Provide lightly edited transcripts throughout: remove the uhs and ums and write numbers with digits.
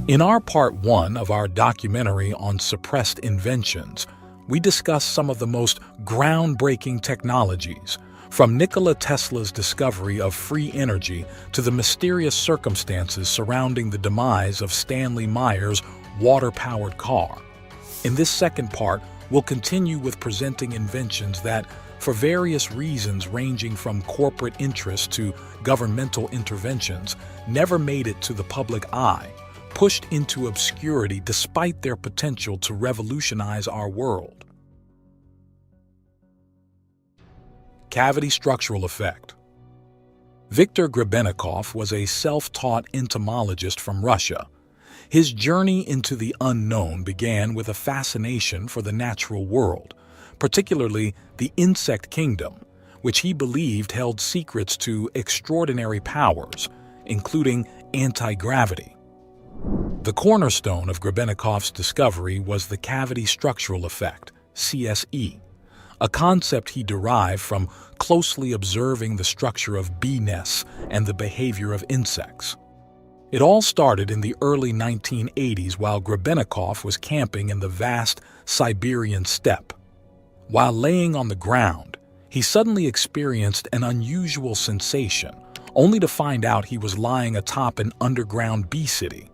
In our part 1 of our documentary on suppressed inventions, we discuss some of the most groundbreaking technologies, from Nikola Tesla's discovery of free energy to the mysterious circumstances surrounding the demise of Stanley Meyer's water-powered car. In this second part, we'll continue with presenting inventions that, for various reasons ranging from corporate interest to governmental interventions, never made it to the public eye, pushed into obscurity despite their potential to revolutionize our world. Cavity structural effect. Viktor Grebennikov was a self-taught entomologist from Russia. His journey into the unknown began with a fascination for the natural world, particularly the insect kingdom, which he believed held secrets to extraordinary powers, including anti-gravity. The cornerstone of Grebennikov's discovery was the cavity structural effect, CSE, a concept he derived from closely observing the structure of bee nests and the behavior of insects. It all started in the early 1980s while Grebennikov was camping in the vast Siberian steppe. While laying on the ground, he suddenly experienced an unusual sensation, only to find out he was lying atop an underground bee city.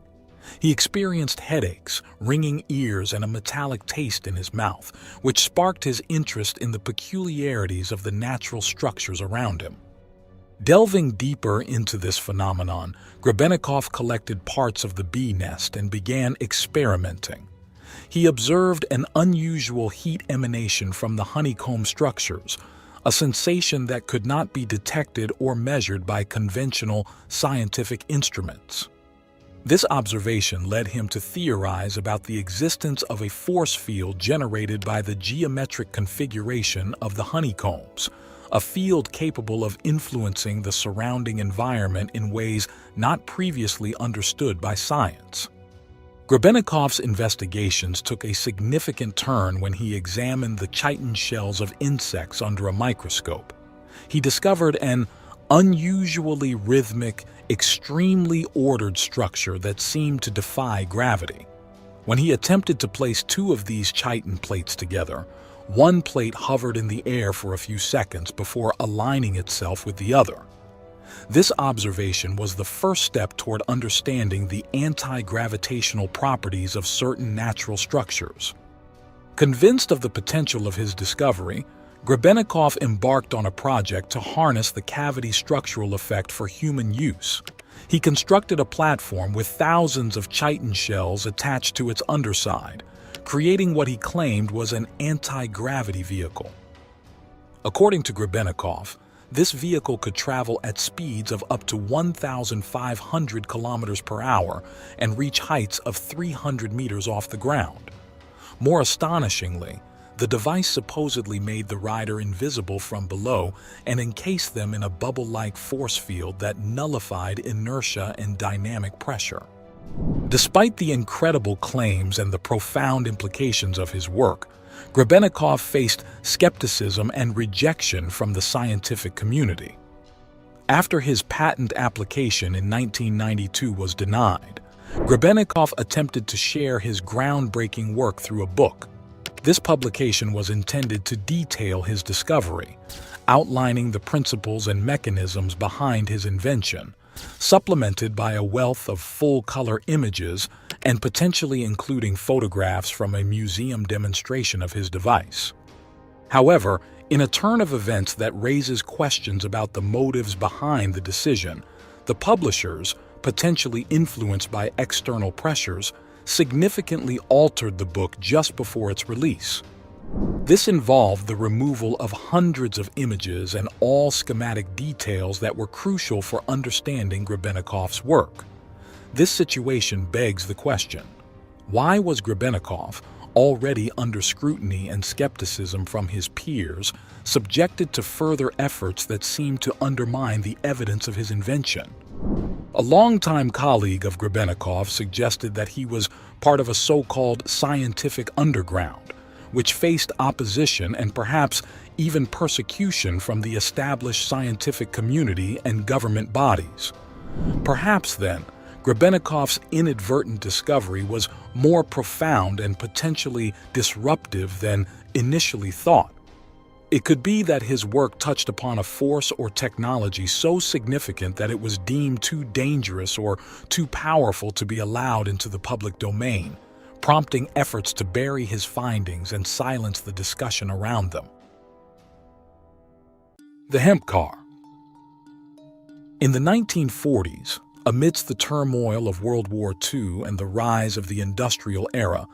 He experienced headaches, ringing ears, and a metallic taste in his mouth, which sparked his interest in the peculiarities of the natural structures around him. Delving deeper into this phenomenon, Grebennikov collected parts of the bee nest and began experimenting. He observed an unusual heat emanation from the honeycomb structures, a sensation that could not be detected or measured by conventional scientific instruments. This observation led him to theorize about the existence of a force field generated by the geometric configuration of the honeycombs, a field capable of influencing the surrounding environment in ways not previously understood by science. Grebennikov's investigations took a significant turn when he examined the chitin shells of insects under a microscope. He discovered an unusually rhythmic, extremely ordered structure that seemed to defy gravity. When he attempted to place two of these chitin plates together, one plate hovered in the air for a few seconds before aligning itself with the other. This observation was the first step toward understanding the anti-gravitational properties of certain natural structures. Convinced of the potential of his discovery, Grebennikov embarked on a project to harness the cavity structural effect for human use. He constructed a platform with thousands of chitin shells attached to its underside, creating what he claimed was an anti-gravity vehicle. According to Grebennikov, this vehicle could travel at speeds of up to 1,500 kilometers per hour and reach heights of 300 meters off the ground. More astonishingly, the device supposedly made the rider invisible from below and encased them in a bubble-like force field that nullified inertia and dynamic pressure. Despite the incredible claims and the profound implications of his work, Grebennikov faced skepticism and rejection from the scientific community. After his patent application in 1992 was denied, Grebennikov attempted to share his groundbreaking work through a book. This publication was intended to detail his discovery, outlining the principles and mechanisms behind his invention, supplemented by a wealth of full-color images and potentially including photographs from a museum demonstration of his device. However, in a turn of events that raises questions about the motives behind the decision, the publishers, potentially influenced by external pressures, significantly altered the book just before its release. This involved the removal of hundreds of images and all schematic details that were crucial for understanding Grebennikov's work. This situation begs the question: why was Grebennikov, already under scrutiny and skepticism from his peers, subjected to further efforts that seemed to undermine the evidence of his invention? A longtime colleague of Grebennikov suggested that he was part of a so-called scientific underground, which faced opposition and perhaps even persecution from the established scientific community and government bodies. Perhaps then, Grebenikoff's inadvertent discovery was more profound and potentially disruptive than initially thought. It could be that his work touched upon a force or technology so significant that it was deemed too dangerous or too powerful to be allowed into the public domain, prompting efforts to bury his findings and silence the discussion around them. The hemp car. In the 1940s, amidst the turmoil of World War II and the rise of the industrial era,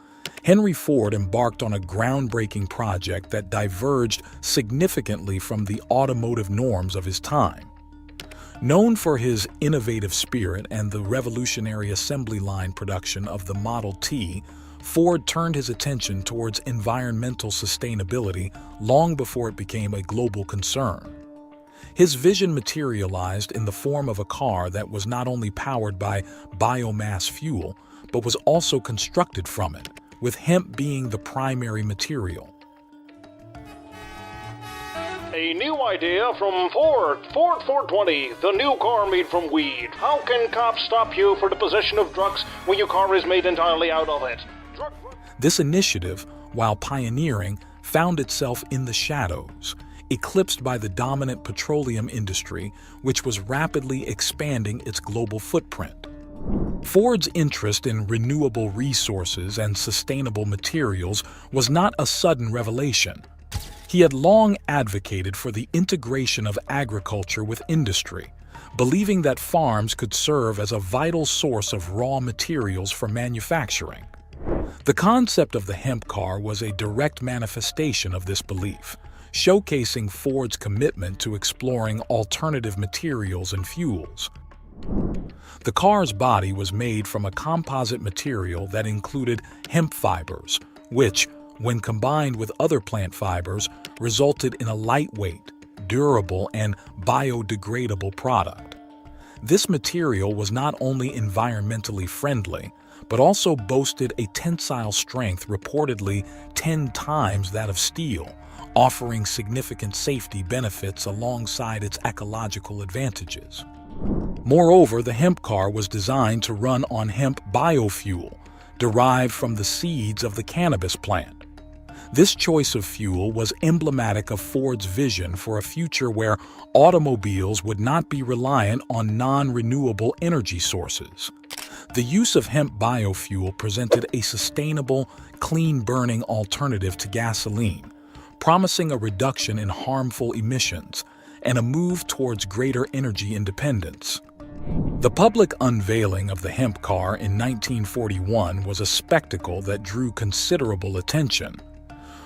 Henry Ford embarked on a groundbreaking project that diverged significantly from the automotive norms of his time. Known for his innovative spirit and the revolutionary assembly line production of the Model T, Ford turned his attention towards environmental sustainability long before it became a global concern. His vision materialized in the form of a car that was not only powered by biomass fuel, but was also constructed from it, with hemp being the primary material. A new idea from Ford 420, the new car made from weed. How can cops stop you for the possession of drugs when your car is made entirely out of it? This initiative, while pioneering, found itself in the shadows, eclipsed by the dominant petroleum industry, which was rapidly expanding its global footprint. Ford's interest in renewable resources and sustainable materials was not a sudden revelation. He had long advocated for the integration of agriculture with industry, believing that farms could serve as a vital source of raw materials for manufacturing. The concept of the hemp car was a direct manifestation of this belief, showcasing Ford's commitment to exploring alternative materials and fuels. The car's body was made from a composite material that included hemp fibers, which, when combined with other plant fibers, resulted in a lightweight, durable, and biodegradable product. This material was not only environmentally friendly, but also boasted a tensile strength reportedly 10 times that of steel, offering significant safety benefits alongside its ecological advantages. Moreover, the hemp car was designed to run on hemp biofuel, derived from the seeds of the cannabis plant. This choice of fuel was emblematic of Ford's vision for a future where automobiles would not be reliant on non-renewable energy sources. The use of hemp biofuel presented a sustainable, clean-burning alternative to gasoline, promising a reduction in harmful emissions and a move towards greater energy independence. The public unveiling of the hemp car in 1941 was a spectacle that drew considerable attention.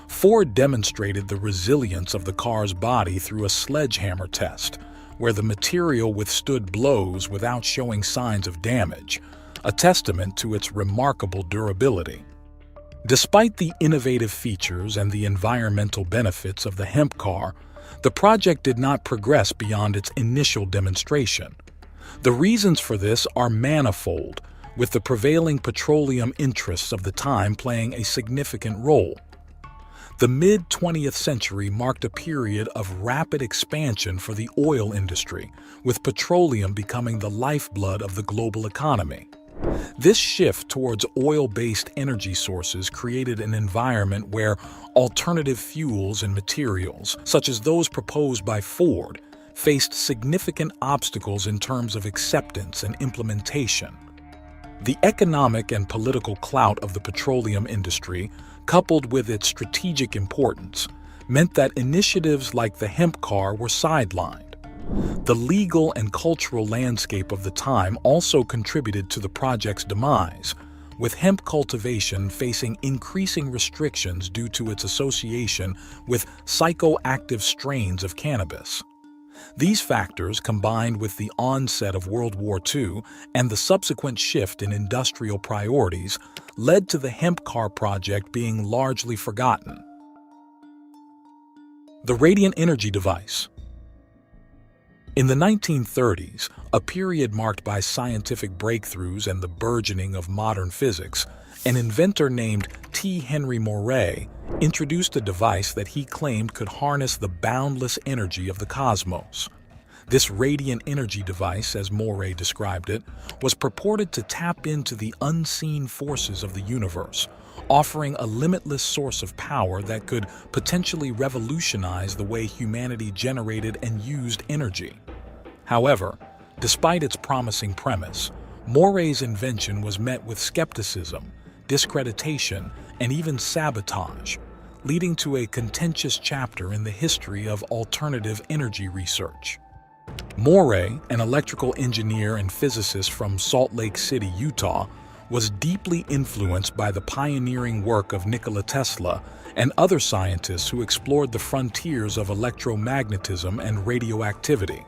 Ford demonstrated the resilience of the car's body through a sledgehammer test, where the material withstood blows without showing signs of damage, a testament to its remarkable durability. Despite the innovative features and the environmental benefits of the hemp car, the project did not progress beyond its initial demonstration. The reasons for this are manifold, with the prevailing petroleum interests of the time playing a significant role. The mid-20th century marked a period of rapid expansion for the oil industry, with petroleum becoming the lifeblood of the global economy. This shift towards oil-based energy sources created an environment where alternative fuels and materials, such as those proposed by Ford, faced significant obstacles in terms of acceptance and implementation. The economic and political clout of the petroleum industry, coupled with its strategic importance, meant that initiatives like the hemp car were sidelined. The legal and cultural landscape of the time also contributed to the project's demise, with hemp cultivation facing increasing restrictions due to its association with psychoactive strains of cannabis. These factors, combined with the onset of World War II and the subsequent shift in industrial priorities, led to the hemp car project being largely forgotten. The radiant energy device. In the 1930s, a period marked by scientific breakthroughs and the burgeoning of modern physics, an inventor named T. Henry Moray introduced a device that he claimed could harness the boundless energy of the cosmos. This radiant energy device, as Moray described it, was purported to tap into the unseen forces of the universe, offering a limitless source of power that could potentially revolutionize the way humanity generated and used energy. However, despite its promising premise, Moray's invention was met with skepticism, discreditation, and even sabotage, leading to a contentious chapter in the history of alternative energy research. Moray, an electrical engineer and physicist from Salt Lake City, Utah, was deeply influenced by the pioneering work of Nikola Tesla and other scientists who explored the frontiers of electromagnetism and radioactivity.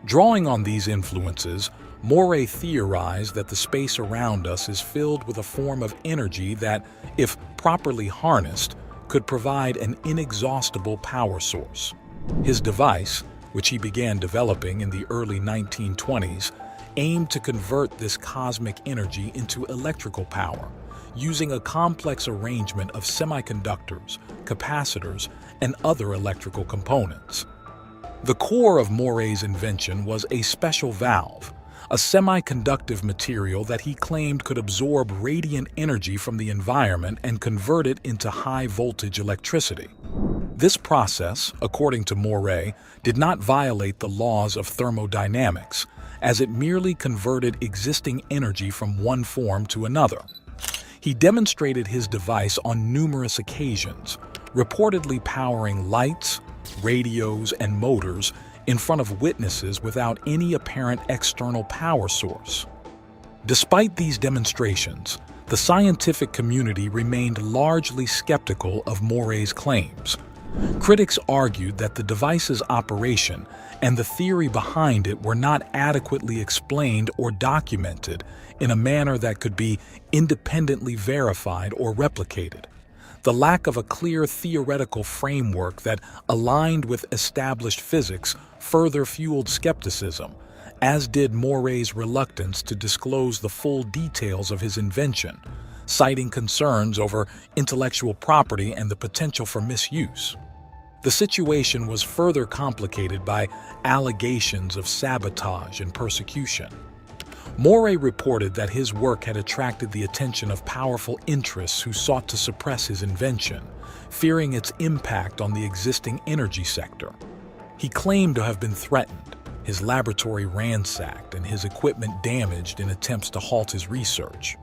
Drawing on these influences, Moray theorized that the space around us is filled with a form of energy that, if properly harnessed, could provide an inexhaustible power source. His device, which he began developing in the early 1920s, aimed to convert this cosmic energy into electrical power, using a complex arrangement of semiconductors, capacitors, and other electrical components. The core of Moray's invention was a special valve, a semiconductive material that he claimed could absorb radiant energy from the environment and convert it into high-voltage electricity. This process, according to Moray, did not violate the laws of thermodynamics, as it merely converted existing energy from one form to another. He demonstrated his device on numerous occasions, reportedly powering lights, radios, and motors in front of witnesses without any apparent external power source. Despite these demonstrations, the scientific community remained largely skeptical of Moray's claims. Critics argued that the device's operation and the theory behind it were not adequately explained or documented in a manner that could be independently verified or replicated. The lack of a clear theoretical framework that aligned with established physics further fueled skepticism, as did Moray's reluctance to disclose the full details of his invention, citing concerns over intellectual property and the potential for misuse. The situation was further complicated by allegations of sabotage and persecution. Moray reported that his work had attracted the attention of powerful interests who sought to suppress his invention, fearing its impact on the existing energy sector. He claimed to have been threatened, his laboratory ransacked, and his equipment damaged in attempts to halt his research.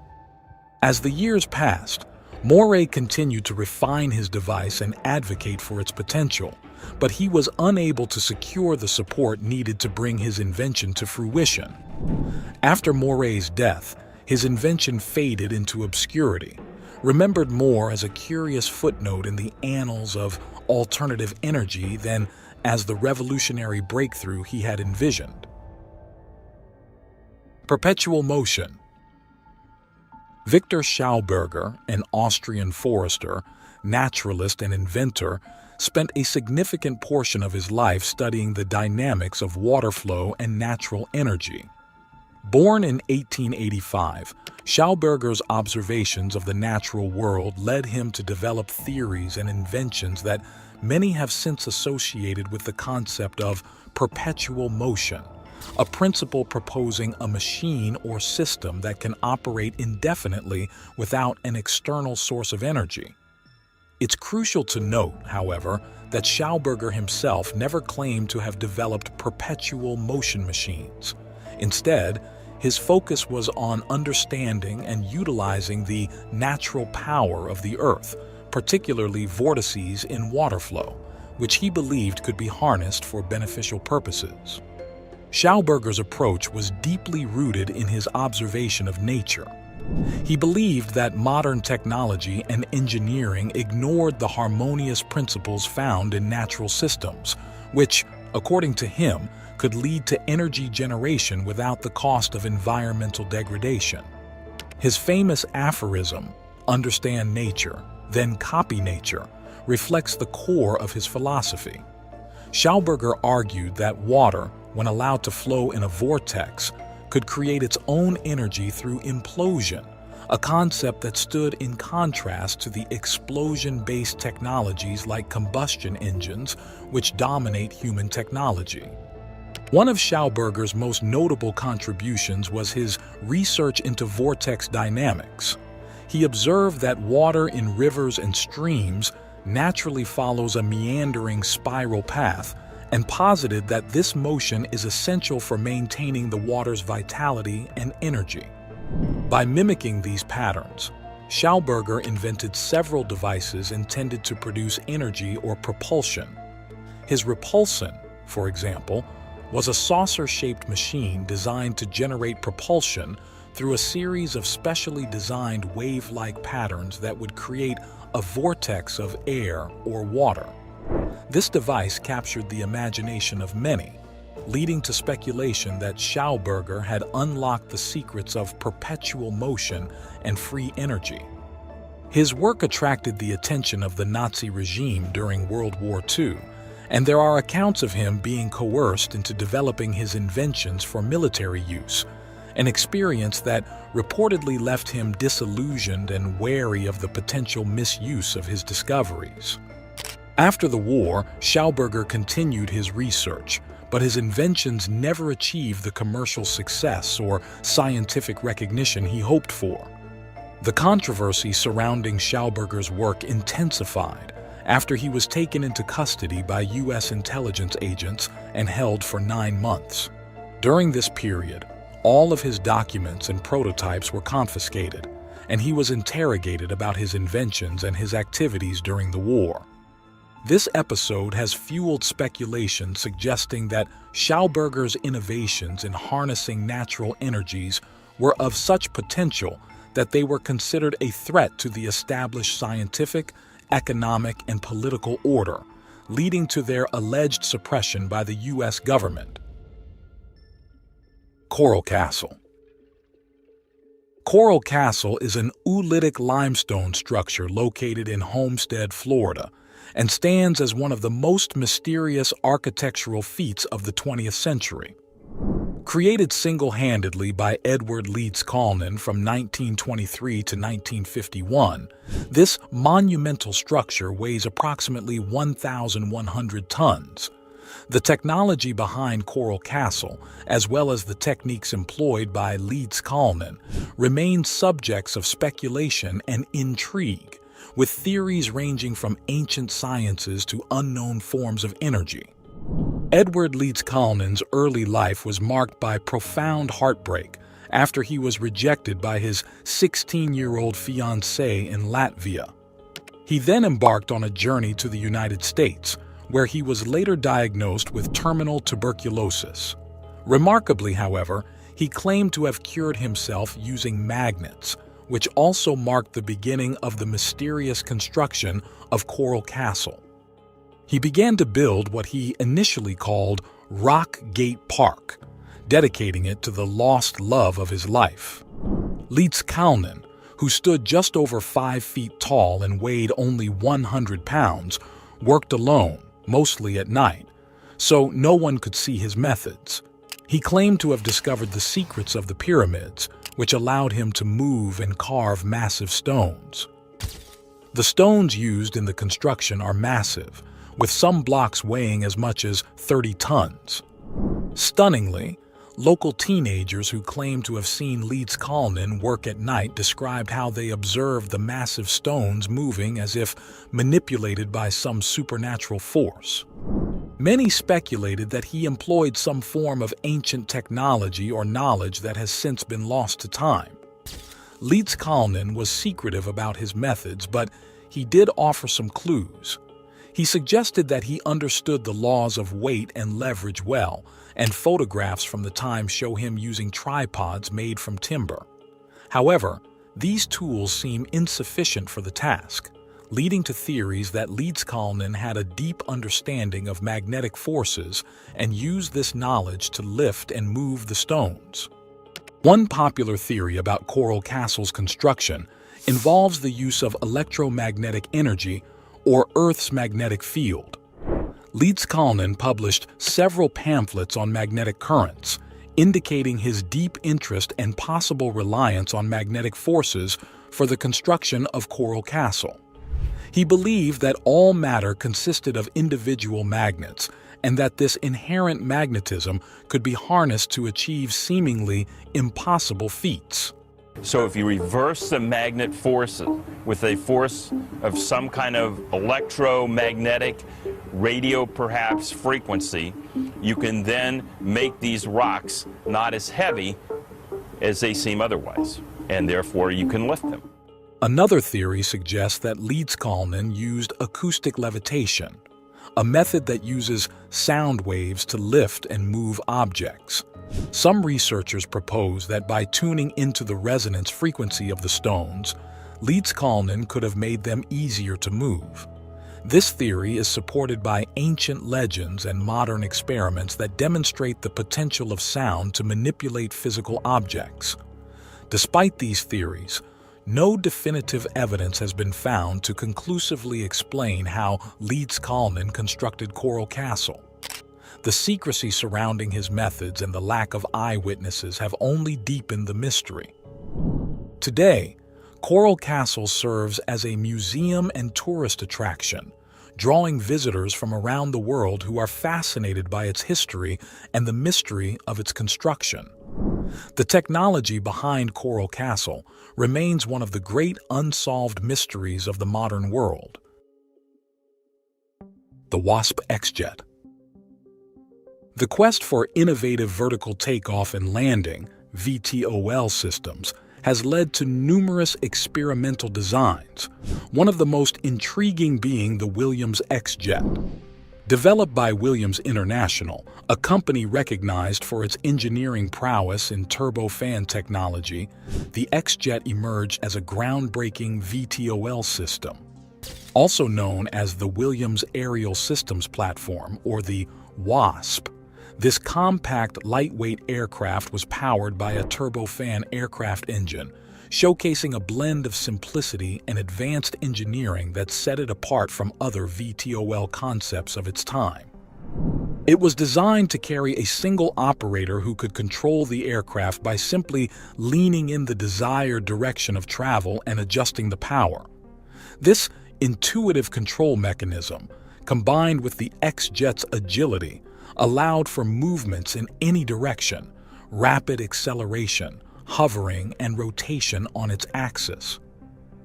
As the years passed, Moray continued to refine his device and advocate for its potential, but he was unable to secure the support needed to bring his invention to fruition. After Moray's death, his invention faded into obscurity, remembered more as a curious footnote in the annals of alternative energy than as the revolutionary breakthrough he had envisioned. Perpetual motion. Victor Schauberger, an Austrian forester, naturalist, and inventor, spent a significant portion of his life studying the dynamics of water flow and natural energy. Born in 1885, Schauberger's observations of the natural world led him to develop theories and inventions that many have since associated with the concept of perpetual motion, a principle proposing a machine or system that can operate indefinitely without an external source of energy. It's crucial to note, however, that Schauberger himself never claimed to have developed perpetual motion machines. Instead, his focus was on understanding and utilizing the natural power of the Earth, particularly vortices in water flow, which he believed could be harnessed for beneficial purposes. Schauberger's approach was deeply rooted in his observation of nature. He believed that modern technology and engineering ignored the harmonious principles found in natural systems, which, according to him, could lead to energy generation without the cost of environmental degradation. His famous aphorism, "Understand nature, then copy nature," reflects the core of his philosophy. Schauberger argued that water, when allowed to flow in a vortex, could create its own energy through implosion, a concept that stood in contrast to the explosion-based technologies like combustion engines, which dominate human technology. One of Schauberger's most notable contributions was his research into vortex dynamics. He observed that water in rivers and streams naturally follows a meandering spiral path and posited that this motion is essential for maintaining the water's vitality and energy. By mimicking these patterns, Schauberger invented several devices intended to produce energy or propulsion. His repulsion, for example, was a saucer-shaped machine designed to generate propulsion through a series of specially designed wave-like patterns that would create a vortex of air or water. This device captured the imagination of many, leading to speculation that Schauberger had unlocked the secrets of perpetual motion and free energy. His work attracted the attention of the Nazi regime during World War II, and there are accounts of him being coerced into developing his inventions for military use, an experience that reportedly left him disillusioned and wary of the potential misuse of his discoveries. After the war, Schauberger continued his research, but his inventions never achieved the commercial success or scientific recognition he hoped for. The controversy surrounding Schauberger's work intensified after he was taken into custody by U.S. intelligence agents and held for 9 months. During this period, all of his documents and prototypes were confiscated, and he was interrogated about his inventions and his activities during the war. This episode has fueled speculation suggesting that Schauberger's innovations in harnessing natural energies were of such potential that they were considered a threat to the established scientific, economic, and political order, leading to their alleged suppression by the U.S. government. Coral Castle. Coral Castle is an oolitic limestone structure located in Homestead, Florida, and stands as one of the most mysterious architectural feats of the 20th century. Created single-handedly by Edward Leeds Kalnin from 1923 to 1951, this monumental structure weighs approximately 1,100 tons. The technology behind Coral Castle, as well as the techniques employed by Leeds Kalnin, remain subjects of speculation and intrigue, with theories ranging from ancient sciences to unknown forms of energy. Edward Leeds Kalnin's early life was marked by profound heartbreak after he was rejected by his 16-year-old fiancée in Latvia. He then embarked on a journey to the United States, where he was later diagnosed with terminal tuberculosis. Remarkably, however, he claimed to have cured himself using magnets, which also marked the beginning of the mysterious construction of Coral Castle. He began to build what he initially called Rock Gate Park, dedicating it to the lost love of his life. Leeds Kalnin, who stood just over 5 feet tall and weighed only 100 pounds, worked alone, mostly at night, so no one could see his methods. He claimed to have discovered the secrets of the pyramids, which allowed him to move and carve massive stones. The stones used in the construction are massive, with some blocks weighing as much as 30 tons. Stunningly, local teenagers who claimed to have seen Leeds Kalnin work at night described how they observed the massive stones moving as if manipulated by some supernatural force. Many speculated that he employed some form of ancient technology or knowledge that has since been lost to time. Leeds Kalnin was secretive about his methods, but he did offer some clues. He suggested that he understood the laws of weight and leverage well, and photographs from the time show him using tripods made from timber. However, these tools seem insufficient for the task, leading to theories that Leeds Kalnin had a deep understanding of magnetic forces and used this knowledge to lift and move the stones. One popular theory about Coral Castle's construction involves the use of electromagnetic energy or Earth's magnetic field. Leeds Kalnin published several pamphlets on magnetic currents, indicating his deep interest and possible reliance on magnetic forces for the construction of Coral Castle. He believed that all matter consisted of individual magnets, and that this inherent magnetism could be harnessed to achieve seemingly impossible feats. So if you reverse the magnet force with a force of some kind of electromagnetic, radio perhaps, frequency, you can then make these rocks not as heavy as they seem otherwise, and therefore you can lift them. Another theory suggests that Leedskalnin used acoustic levitation, a method that uses sound waves to lift and move objects. Some researchers propose that by tuning into the resonance frequency of the stones, Leedskalnin could have made them easier to move. This theory is supported by ancient legends and modern experiments that demonstrate the potential of sound to manipulate physical objects. Despite these theories, no definitive evidence has been found to conclusively explain how Leedskalnin constructed Coral Castle. The secrecy surrounding his methods and the lack of eyewitnesses have only deepened the mystery. Today, Coral Castle serves as a museum and tourist attraction, drawing visitors from around the world who are fascinated by its history and the mystery of its construction. The technology behind Coral Castle remains one of the great unsolved mysteries of the modern world. The WASP X-Jet. The quest for innovative vertical takeoff and landing (VTOL) systems has led to numerous experimental designs, one of the most intriguing being the Williams X-Jet. Developed by Williams International, a company recognized for its engineering prowess in turbofan technology, the X-Jet emerged as a groundbreaking VTOL system. Also known as the Williams Aerial Systems Platform, or the WASP, this compact, lightweight aircraft was powered by a turbofan aircraft engine, showcasing a blend of simplicity and advanced engineering that set it apart from other VTOL concepts of its time. It was designed to carry a single operator who could control the aircraft by simply leaning in the desired direction of travel and adjusting the power. This intuitive control mechanism, combined with the X-Jet's agility, allowed for movements in any direction, rapid acceleration, hovering, and rotation on its axis.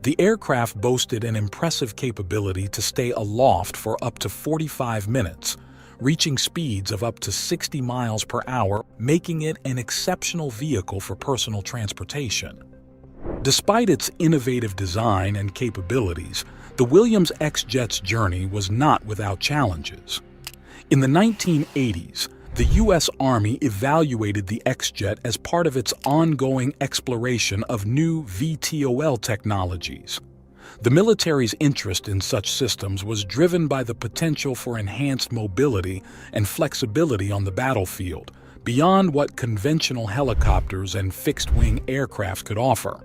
The aircraft boasted an impressive capability to stay aloft for up to 45 minutes, reaching speeds of up to 60 miles per hour, making it an exceptional vehicle for personal transportation. Despite its innovative design and capabilities, the Williams X-Jet's journey was not without challenges. In the 1980s, the U.S. Army evaluated the X-Jet as part of its ongoing exploration of new VTOL technologies. The military's interest in such systems was driven by the potential for enhanced mobility and flexibility on the battlefield, beyond what conventional helicopters and fixed-wing aircraft could offer.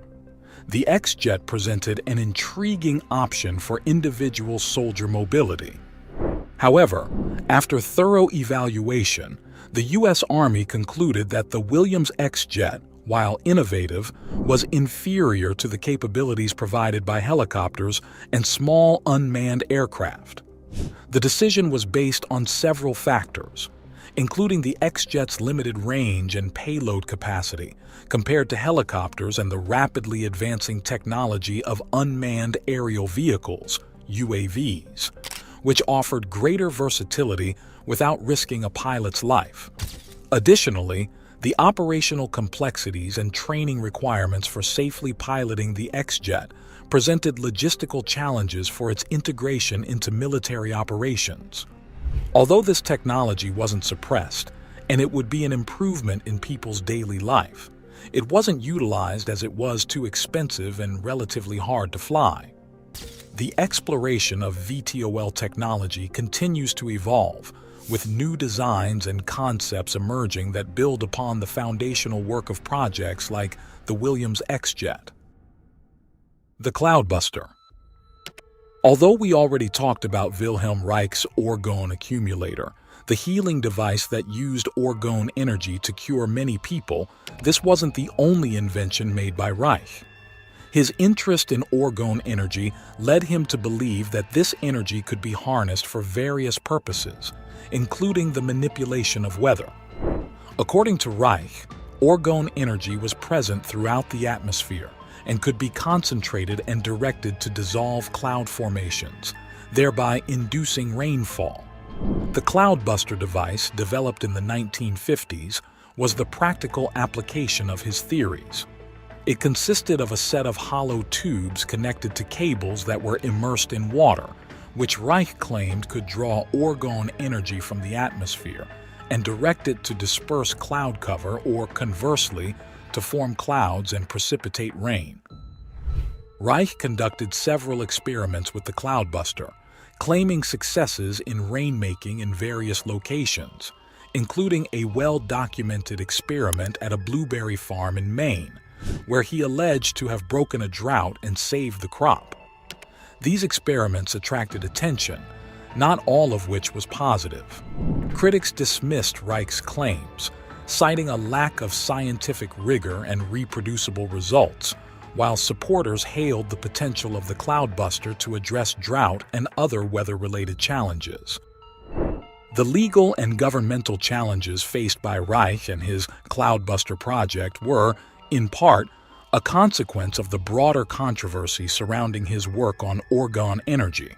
The X-Jet presented an intriguing option for individual soldier mobility. However, after thorough evaluation, the U.S. Army concluded that the Williams X-Jet, while innovative, was inferior to the capabilities provided by helicopters and small unmanned aircraft. The decision was based on several factors, including the X-Jet's limited range and payload capacity compared to helicopters and the rapidly advancing technology of unmanned aerial vehicles, UAVs, which offered greater versatility without risking a pilot's life. Additionally, the operational complexities and training requirements for safely piloting the X-Jet presented logistical challenges for its integration into military operations. Although this technology wasn't suppressed, and it would be an improvement in people's daily life, it wasn't utilized as it was too expensive and relatively hard to fly. The exploration of VTOL technology continues to evolve, with new designs and concepts emerging that build upon the foundational work of projects like the Williams X-Jet. The Cloudbuster. Although we already talked about Wilhelm Reich's orgone accumulator, the healing device that used orgone energy to cure many people, this wasn't the only invention made by Reich. His interest in orgone energy led him to believe that this energy could be harnessed for various purposes, including the manipulation of weather. According to Reich, orgone energy was present throughout the atmosphere and could be concentrated and directed to dissolve cloud formations, thereby inducing rainfall. The cloudbuster device, developed in the 1950s, was the practical application of his theories. It consisted of a set of hollow tubes connected to cables that were immersed in water, which Reich claimed could draw orgone energy from the atmosphere and direct it to disperse cloud cover, or conversely, to form clouds and precipitate rain. Reich conducted several experiments with the cloudbuster, claiming successes in rainmaking in various locations, including a well-documented experiment at a blueberry farm in Maine, where he alleged to have broken a drought and saved the crop. These experiments attracted attention, not all of which was positive. Critics dismissed Reich's claims, citing a lack of scientific rigor and reproducible results, while supporters hailed the potential of the cloudbuster to address drought and other weather-related challenges. The legal and governmental challenges faced by Reich and his cloudbuster project were, in part, a consequence of the broader controversy surrounding his work on orgone energy.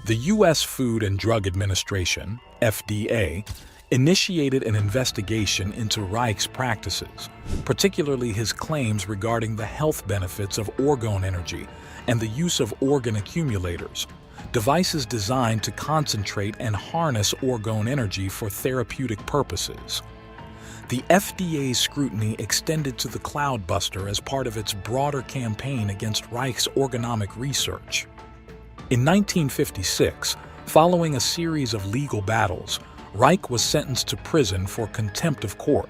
The U.S. Food and Drug Administration, FDA, initiated an investigation into Reich's practices, particularly his claims regarding the health benefits of orgone energy and the use of organ accumulators, devices designed to concentrate and harness orgone energy for therapeutic purposes. The FDA's scrutiny extended to the cloudbuster as part of its broader campaign against Reich's orgonomic research. In 1956, following a series of legal battles, Reich was sentenced to prison for contempt of court,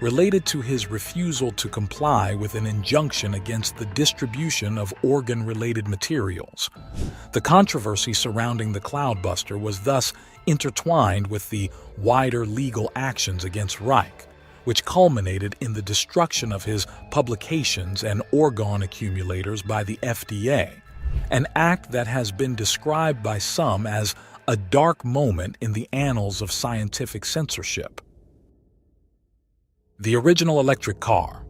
related to his refusal to comply with an injunction against the distribution of organ-related materials. The controversy surrounding the cloudbuster was thus intertwined with the wider legal actions against Reich, which culminated in the destruction of his publications and orgone accumulators by the FDA, an act that has been described by some as a dark moment in the annals of scientific censorship. The original electric car.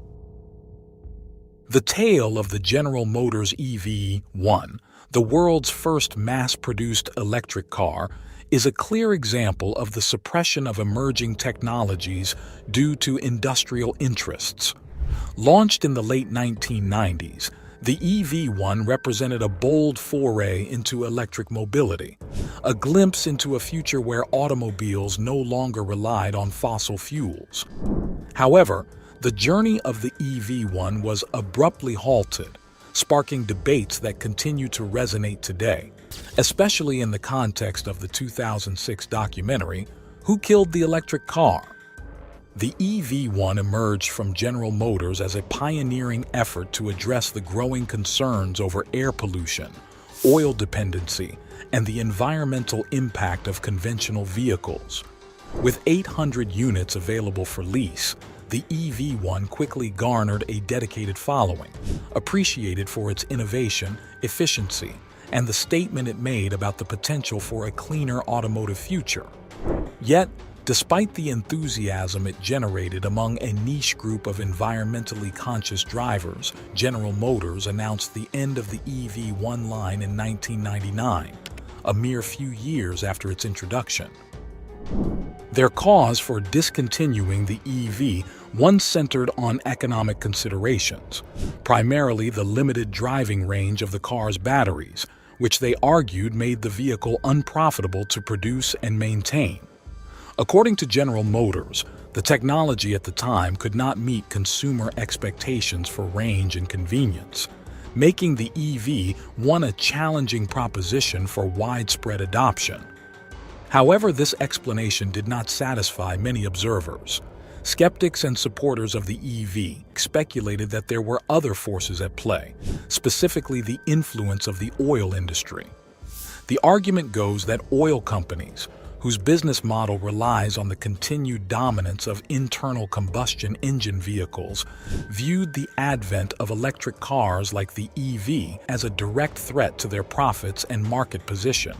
The tale of the General Motors EV-1, the world's first mass-produced electric car, is a clear example of the suppression of emerging technologies due to industrial interests. Launched in the late 1990s, the EV-1 represented a bold foray into electric mobility, a glimpse into a future where automobiles no longer relied on fossil fuels. However, the journey of the EV-1 was abruptly halted, sparking debates that continue to resonate today, especially in the context of the 2006 documentary, Who Killed the Electric Car? The EV-1 emerged from General Motors as a pioneering effort to address the growing concerns over air pollution, oil dependency, and the environmental impact of conventional vehicles. With 800 units available for lease, the EV-1 quickly garnered a dedicated following, appreciated for its innovation, efficiency, and the statement it made about the potential for a cleaner automotive future. Yet, despite the enthusiasm it generated among a niche group of environmentally conscious drivers, General Motors announced the end of the EV-1 line in 1999, a mere few years after its introduction. Their cause for discontinuing the EV-1 centered on economic considerations, primarily the limited driving range of the car's batteries, which they argued made the vehicle unprofitable to produce and maintain. According to General Motors, the technology at the time could not meet consumer expectations for range and convenience, making the EV-1 a challenging proposition for widespread adoption. However, this explanation did not satisfy many observers. Skeptics and supporters of the EV speculated that there were other forces at play, specifically the influence of the oil industry. The argument goes that oil companies, whose business model relies on the continued dominance of internal combustion engine vehicles, viewed the advent of electric cars like the EV as a direct threat to their profits and market position.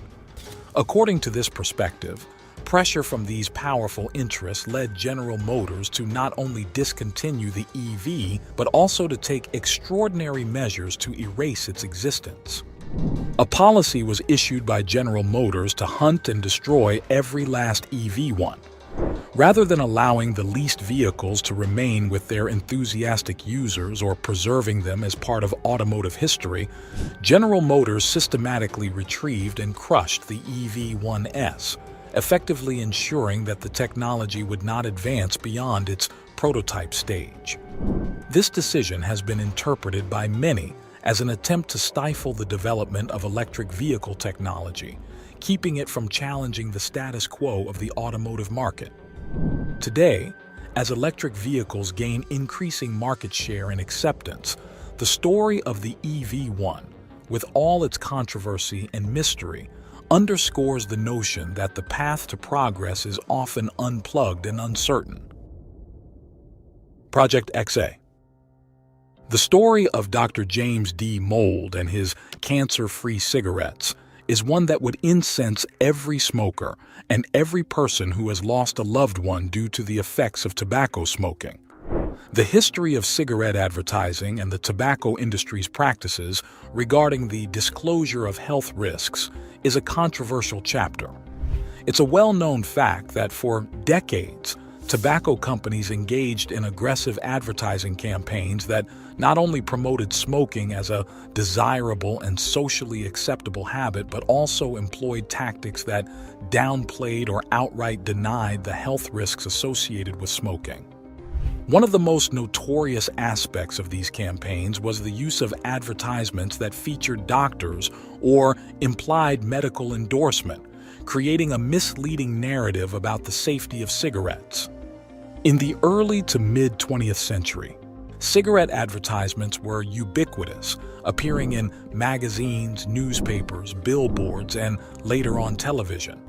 According to this perspective, Pressure from these powerful interests led General Motors to not only discontinue the EV, but also to take extraordinary measures to erase its existence. A policy was issued by General Motors to hunt and destroy every last EV one. Rather than allowing the leased vehicles to remain with their enthusiastic users or preserving them as part of automotive history, General Motors systematically retrieved and crushed the EV1S, effectively ensuring that the technology would not advance beyond its prototype stage. This decision has been interpreted by many as an attempt to stifle the development of electric vehicle technology, keeping it from challenging the status quo of the automotive market. Today, as electric vehicles gain increasing market share and acceptance, the story of the EV1, with all its controversy and mystery, underscores the notion that the path to progress is often unplugged and uncertain. Project XA. The story of Dr. James D. Mould and his cancer-free cigarettes is one that would incense every smoker and every person who has lost a loved one due to the effects of tobacco smoking. The history of cigarette advertising and the tobacco industry's practices regarding the disclosure of health risks is a controversial chapter. It's a well-known fact that for decades, tobacco companies engaged in aggressive advertising campaigns that not only promoted smoking as a desirable and socially acceptable habit, but also employed tactics that downplayed or outright denied the health risks associated with smoking. One of the most notorious aspects of these campaigns was the use of advertisements that featured doctors or implied medical endorsement, creating a misleading narrative about the safety of cigarettes. In the early to mid-20th century, cigarette advertisements were ubiquitous, appearing in magazines, newspapers, billboards, and later on television.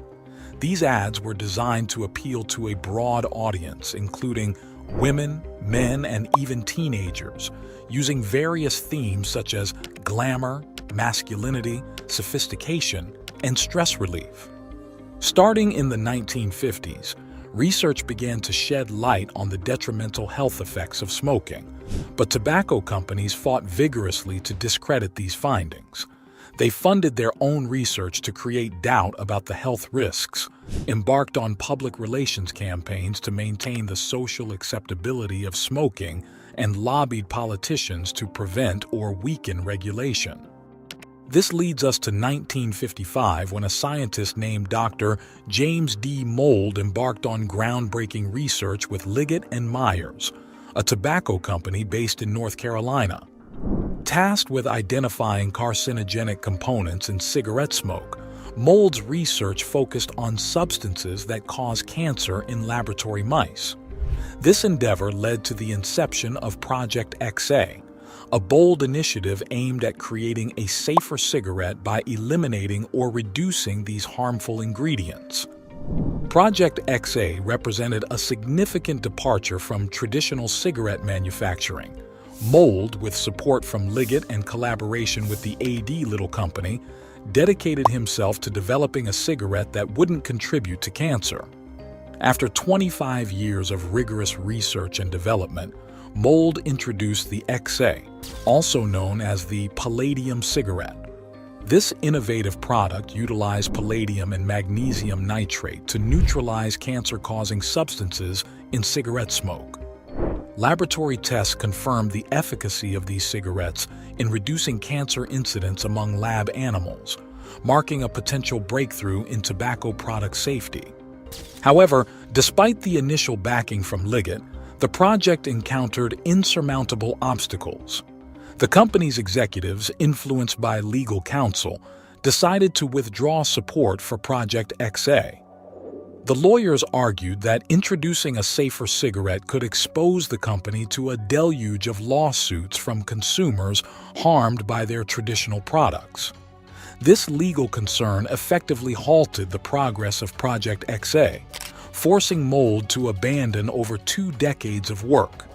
These ads were designed to appeal to a broad audience, including women, men, and even teenagers, using various themes such as glamour, masculinity, sophistication, and stress relief. Starting in the 1950s, research began to shed light on the detrimental health effects of smoking, but tobacco companies fought vigorously to discredit these findings. They funded their own research to create doubt about the health risks, embarked on public relations campaigns to maintain the social acceptability of smoking, and lobbied politicians to prevent or weaken regulation. This leads us to 1955, when a scientist named Dr. James D. Mould embarked on groundbreaking research with Liggett and Myers, a tobacco company based in North Carolina. Tasked with identifying carcinogenic components in cigarette smoke, Mould's research focused on substances that cause cancer in laboratory mice. This endeavor led to the inception of Project XA, a bold initiative aimed at creating a safer cigarette by eliminating or reducing these harmful ingredients. Project XA represented a significant departure from traditional cigarette manufacturing. Mould, with support from Liggett and collaboration with the A.D. Little Company, dedicated himself to developing a cigarette that wouldn't contribute to cancer. After 25 years of rigorous research and development, Mould introduced the XA, also known as the Palladium cigarette. This innovative product utilized palladium and magnesium nitrate to neutralize cancer-causing substances in cigarette smoke. Laboratory tests confirmed the efficacy of these cigarettes in reducing cancer incidence among lab animals, marking a potential breakthrough in tobacco product safety. However, despite the initial backing from Liggett, the project encountered insurmountable obstacles. The company's executives, influenced by legal counsel, decided to withdraw support for Project XA. The lawyers argued that introducing a safer cigarette could expose the company to a deluge of lawsuits from consumers harmed by their traditional products. This legal concern effectively halted the progress of Project XA, forcing Mould to abandon over 2 decades of work.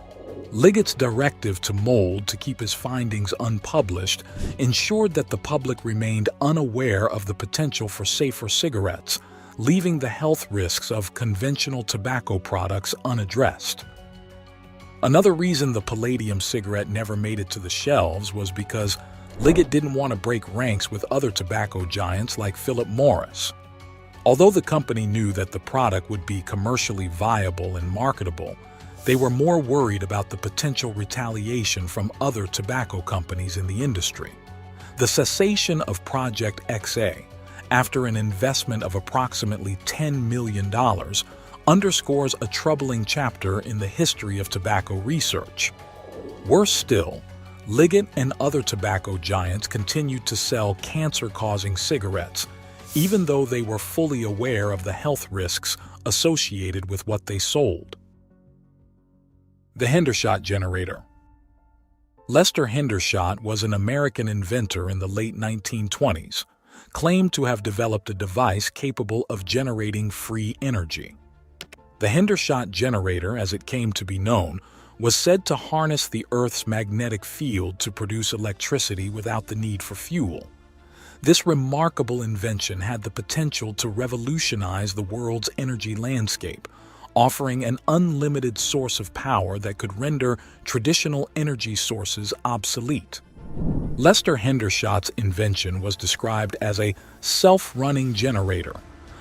Liggett's directive to Mould to keep his findings unpublished ensured that the public remained unaware of the potential for safer cigarettes, leaving the health risks of conventional tobacco products unaddressed. Another reason the palladium cigarette never made it to the shelves was because Liggett didn't want to break ranks with other tobacco giants like Philip Morris. Although the company knew that the product would be commercially viable and marketable, they were more worried about the potential retaliation from other tobacco companies in the industry. The cessation of Project XA, after an investment of approximately $10 million, underscores a troubling chapter in the history of tobacco research. Worse still, Liggett and other tobacco giants continued to sell cancer-causing cigarettes, even though they were fully aware of the health risks associated with what they sold. The Hendershot generator. Lester Hendershot was an American inventor in the late 1920s, claimed to have developed a device capable of generating free energy. The Hendershot generator, as it came to be known, was said to harness the Earth's magnetic field to produce electricity without the need for fuel. This remarkable invention had the potential to revolutionize the world's energy landscape, offering an unlimited source of power that could render traditional energy sources obsolete. Lester Hendershot's invention was described as a self-running generator,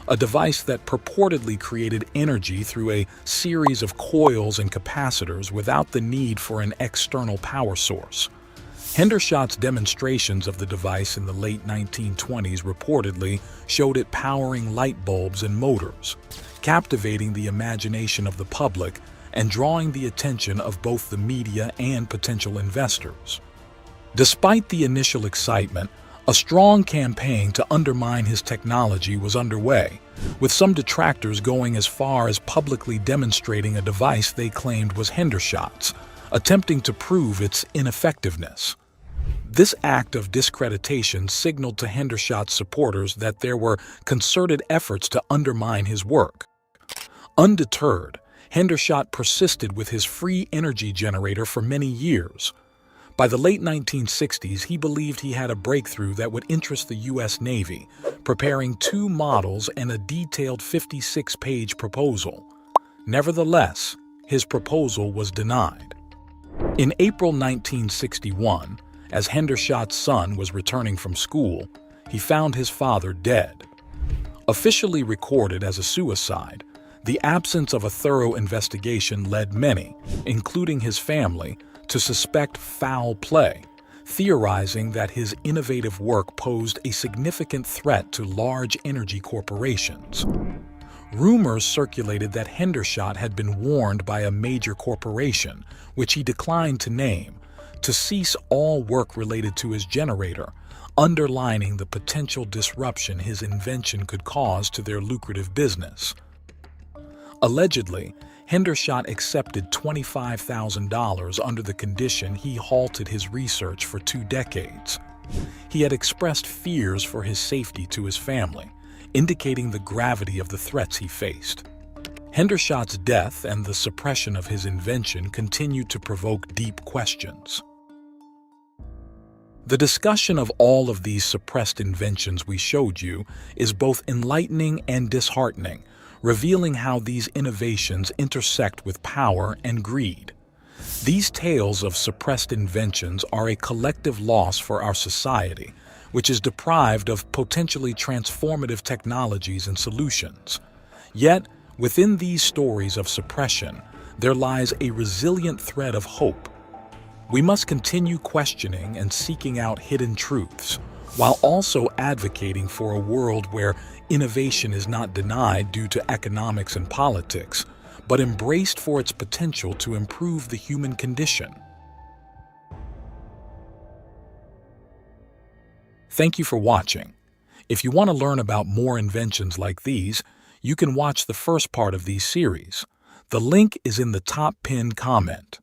a device that purportedly created energy through a series of coils and capacitors without the need for an external power source. Hendershot's demonstrations of the device in the late 1920s reportedly showed it powering light bulbs and motors, captivating the imagination of the public and drawing the attention of both the media and potential investors. Despite the initial excitement, a strong campaign to undermine his technology was underway, with some detractors going as far as publicly demonstrating a device they claimed was Hendershot's, attempting to prove its ineffectiveness. This act of discreditation signaled to Hendershot's supporters that there were concerted efforts to undermine his work. Undeterred, Hendershot persisted with his free energy generator for many years. By the late 1960s, he believed he had a breakthrough that would interest the U.S. Navy, preparing 2 models and a detailed 56-page proposal. Nevertheless, his proposal was denied. In April 1961, as Hendershot's son was returning from school, he found his father dead. Officially recorded as a suicide, the absence of a thorough investigation led many, including his family, to suspect foul play, theorizing that his innovative work posed a significant threat to large energy corporations. Rumors circulated that Hendershot had been warned by a major corporation, which he declined to name, to cease all work related to his generator, underlining the potential disruption his invention could cause to their lucrative business. Allegedly, Hendershot accepted $25,000 under the condition he halted his research for 2 decades. He had expressed fears for his safety to his family, indicating the gravity of the threats he faced. Hendershot's death and the suppression of his invention continued to provoke deep questions. The discussion of all of these suppressed inventions we showed you is both enlightening and disheartening, revealing how these innovations intersect with power and greed. These tales of suppressed inventions are a collective loss for our society, which is deprived of potentially transformative technologies and solutions. Yet, within these stories of suppression, there lies a resilient thread of hope. We must continue questioning and seeking out hidden truths, while also advocating for a world where innovation is not denied due to economics and politics, but embraced for its potential to improve the human condition. Thank you for watching. If you want to learn about more inventions like these, you can watch the first part of these series. The link is in the top pinned comment.